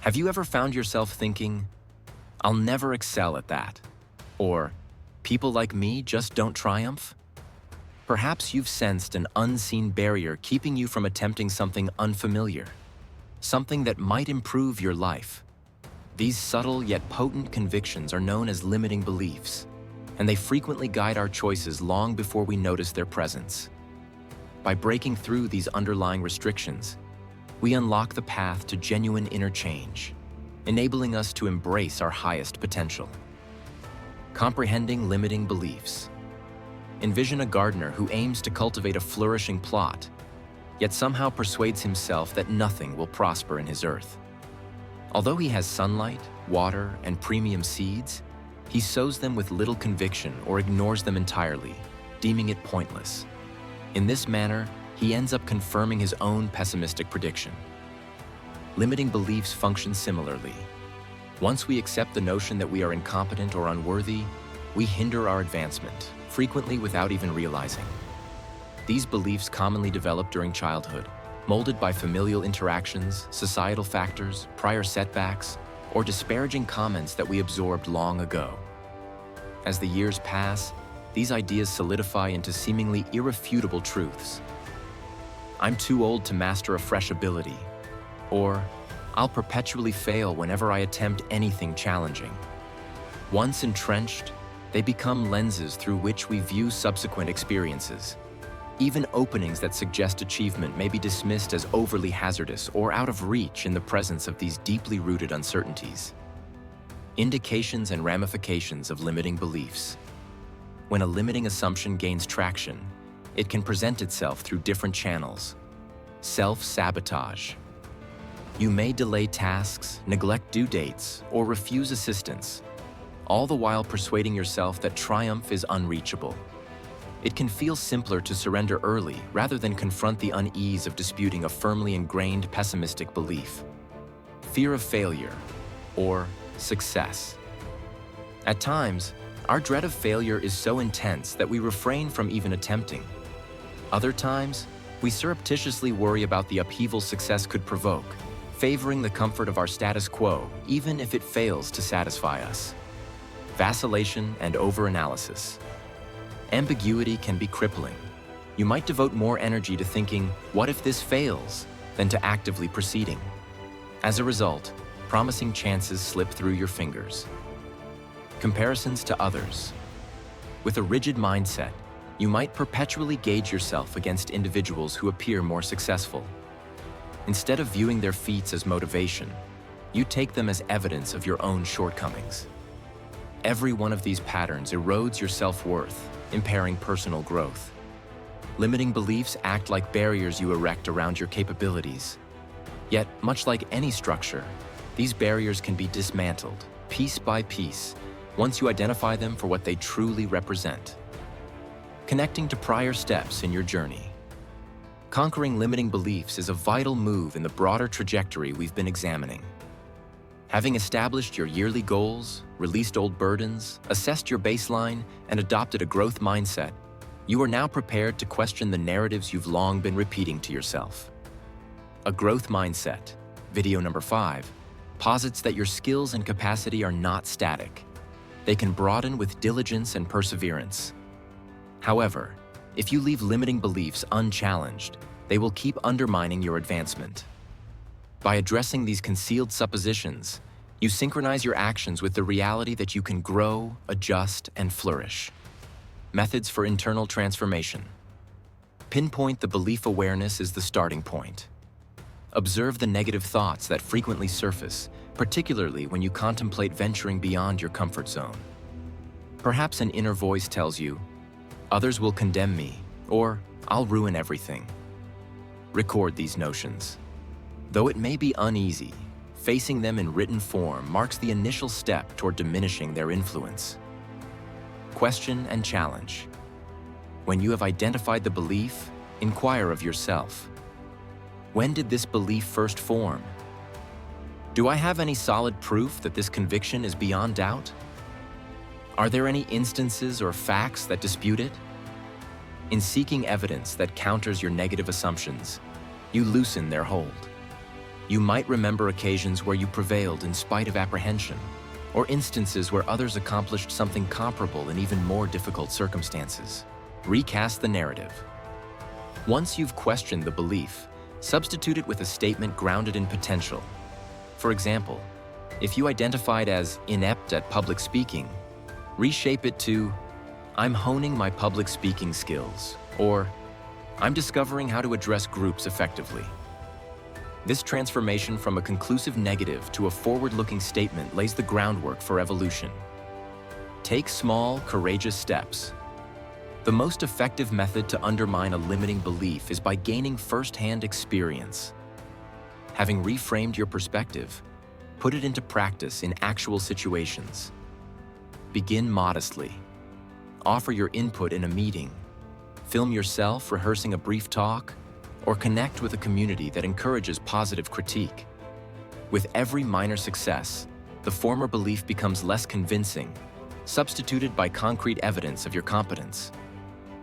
Have you ever found yourself thinking, "I'll never excel at that," or "People like me just don't triumph"? Perhaps you've sensed an unseen barrier keeping you from attempting something unfamiliar, something that might improve your life. These subtle yet potent convictions are known as limiting beliefs, and they frequently guide our choices long before we notice their presence. By breaking through these underlying restrictions, we unlock the path to genuine inner change, enabling us to embrace our highest potential. Comprehending limiting beliefs. Envision a gardener who aims to cultivate a flourishing plot, yet somehow persuades himself that nothing will prosper in his earth. Although he has sunlight, water, and premium seeds, he sows them with little conviction or ignores them entirely, deeming it pointless. In this manner, he ends up confirming his own pessimistic prediction. Limiting beliefs function similarly. Once we accept the notion that we are incompetent or unworthy, we hinder our advancement, frequently without even realizing. These beliefs commonly develop during childhood, molded by familial interactions, societal factors, prior setbacks, or disparaging comments that we absorbed long ago. As the years pass, these ideas solidify into seemingly irrefutable truths. "I'm too old to master a fresh ability," or "I'll perpetually fail whenever I attempt anything challenging." Once entrenched, they become lenses through which we view subsequent experiences. Even openings that suggest achievement may be dismissed as overly hazardous or out of reach in the presence of these deeply rooted uncertainties. Indications and ramifications of limiting beliefs. When a limiting assumption gains traction, it can present itself through different channels. Self-sabotage. You may delay tasks, neglect due dates, or refuse assistance, all the while persuading yourself that triumph is unreachable. It can feel simpler to surrender early rather than confront the unease of disputing a firmly ingrained pessimistic belief. Fear of failure, or success. At times, our dread of failure is so intense that we refrain from even attempting. Other times, we surreptitiously worry about the upheaval success could provoke, favoring the comfort of our status quo even if it fails to satisfy us. Vacillation and overanalysis. Ambiguity can be crippling. You might devote more energy to thinking, "What if this fails?" than to actively proceeding. As a result, promising chances slip through your fingers. Comparisons to others. With a rigid mindset, you might perpetually gauge yourself against individuals who appear more successful. Instead of viewing their feats as motivation, you take them as evidence of your own shortcomings. Every one of these patterns erodes your self-worth, impairing personal growth. Limiting beliefs act like barriers you erect around your capabilities. Yet, much like any structure, these barriers can be dismantled, piece by piece, once you identify them for what they truly represent. Connecting to prior steps in your journey. Conquering limiting beliefs is a vital move in the broader trajectory we've been examining. Having established your yearly goals, released old burdens, assessed your baseline, and adopted a growth mindset, you are now prepared to question the narratives you've long been repeating to yourself. A growth mindset, video number 5, posits that your skills and capacity are not static. They can broaden with diligence and perseverance. However, if you leave limiting beliefs unchallenged, they will keep undermining your advancement. By addressing these concealed suppositions, you synchronize your actions with the reality that you can grow, adjust, and flourish. Methods for internal transformation. Pinpoint the belief awareness is the starting point. Observe the negative thoughts that frequently surface, particularly when you contemplate venturing beyond your comfort zone. Perhaps an inner voice tells you, "Others will condemn me," or "I'll ruin everything." Record these notions. Though it may be uneasy, facing them in written form marks the initial step toward diminishing their influence. Question and challenge. When you have identified the belief, inquire of yourself. When did this belief first form? Do I have any solid proof that this conviction is beyond doubt? Are there any instances or facts that dispute it? In seeking evidence that counters your negative assumptions, you loosen their hold. You might remember occasions where you prevailed in spite of apprehension, or instances where others accomplished something comparable in even more difficult circumstances. Recast the narrative. Once you've questioned the belief, substitute it with a statement grounded in potential. For example, if you identified as inept at public speaking, reshape it to, "I'm honing my public speaking skills," or "I'm discovering how to address groups effectively." This transformation from a conclusive negative to a forward-looking statement lays the groundwork for evolution. Take small, courageous steps. The most effective method to undermine a limiting belief is by gaining first-hand experience. Having reframed your perspective, put it into practice in actual situations. Begin modestly. Offer your input in a meeting. Film yourself rehearsing a brief talk, or connect with a community that encourages positive critique. With every minor success, the former belief becomes less convincing, substituted by concrete evidence of your competence.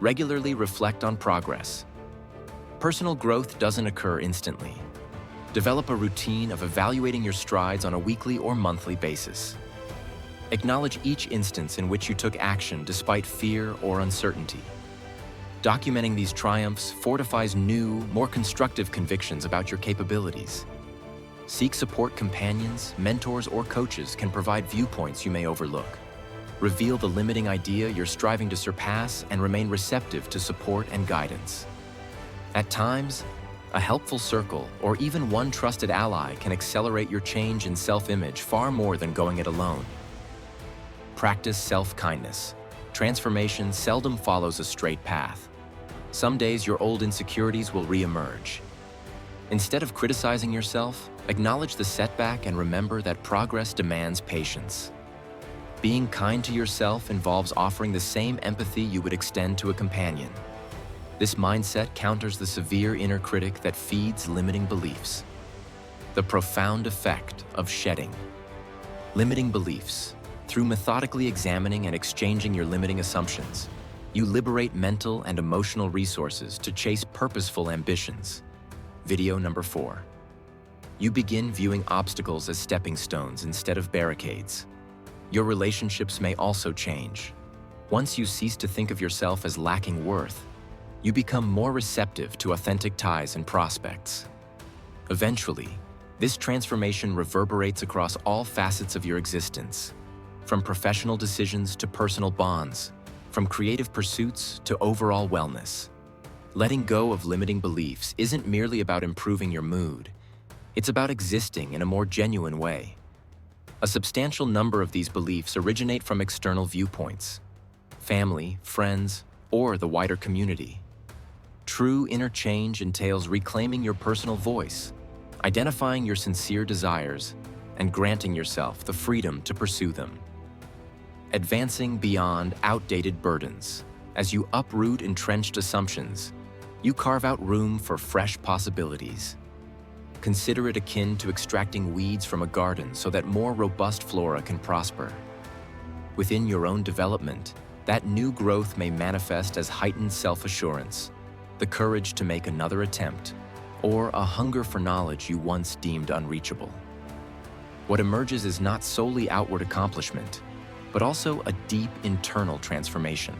Regularly reflect on progress. Personal growth doesn't occur instantly. Develop a routine of evaluating your strides on a weekly or monthly basis. Acknowledge each instance in which you took action despite fear or uncertainty. Documenting these triumphs fortifies new, more constructive convictions about your capabilities. Seek support. Companions, mentors, or coaches can provide viewpoints you may overlook. Reveal the limiting idea you're striving to surpass and remain receptive to support and guidance. At times, a helpful circle or even one trusted ally can accelerate your change in self-image far more than going it alone. Practice self-kindness. Transformation seldom follows a straight path. Some days your old insecurities will re-emerge. Instead of criticizing yourself, acknowledge the setback and remember that progress demands patience. Being kind to yourself involves offering the same empathy you would extend to a companion. This mindset counters the severe inner critic that feeds limiting beliefs. The profound effect of shedding. Limiting beliefs. Through methodically examining and exchanging your limiting assumptions, you liberate mental and emotional resources to chase purposeful ambitions. Video number 4. You begin viewing obstacles as stepping stones instead of barricades. Your relationships may also change. Once you cease to think of yourself as lacking worth, you become more receptive to authentic ties and prospects. Eventually, this transformation reverberates across all facets of your existence, from professional decisions to personal bonds, from creative pursuits to overall wellness. Letting go of limiting beliefs isn't merely about improving your mood. It's about existing in a more genuine way. A substantial number of these beliefs originate from external viewpoints, family, friends, or the wider community. True inner change entails reclaiming your personal voice, identifying your sincere desires, and granting yourself the freedom to pursue them. Advancing beyond outdated burdens. As you uproot entrenched assumptions, you carve out room for fresh possibilities. Consider it akin to extracting weeds from a garden so that more robust flora can prosper. Within your own development, that new growth may manifest as heightened self-assurance, the courage to make another attempt, or a hunger for knowledge you once deemed unreachable. What emerges is not solely outward accomplishment, but also a deep internal transformation.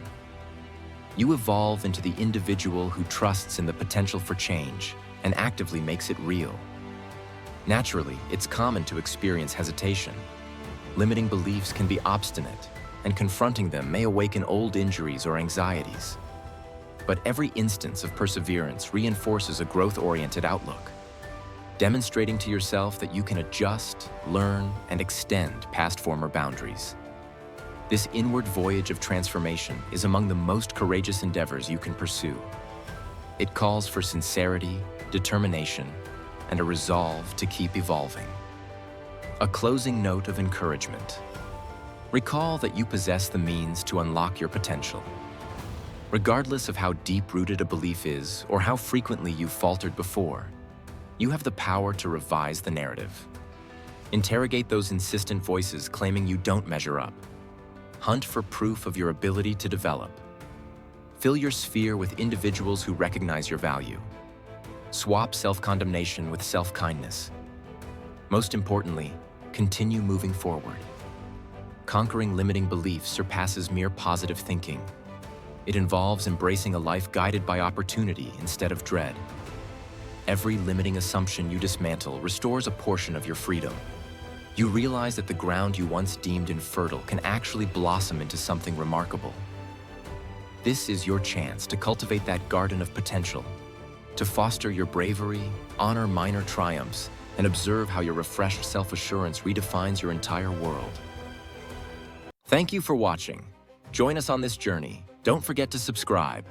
You evolve into the individual who trusts in the potential for change and actively makes it real. Naturally, it's common to experience hesitation. Limiting beliefs can be obstinate, and confronting them may awaken old injuries or anxieties. But every instance of perseverance reinforces a growth-oriented outlook, demonstrating to yourself that you can adjust, learn, and extend past former boundaries. This inward voyage of transformation is among the most courageous endeavors you can pursue. It calls for sincerity, determination, and a resolve to keep evolving. A closing note of encouragement. Recall that you possess the means to unlock your potential. Regardless of how deep-rooted a belief is or how frequently you've faltered before, you have the power to revise the narrative. Interrogate those insistent voices claiming you don't measure up. Hunt for proof of your ability to develop. Fill your sphere with individuals who recognize your value. Swap self-condemnation with self-kindness, Most importantly, continue moving forward. Conquering limiting beliefs surpasses mere positive thinking. It involves embracing a life guided by opportunity instead of dread. Every limiting assumption you dismantle restores a portion of your freedom. You realize that the ground you once deemed infertile can actually blossom into something remarkable. This is your chance to cultivate that garden of potential, to foster your bravery, honor minor triumphs, and observe how your refreshed self-assurance redefines your entire world. Thank you for watching. Join us on this journey. Don't forget to subscribe.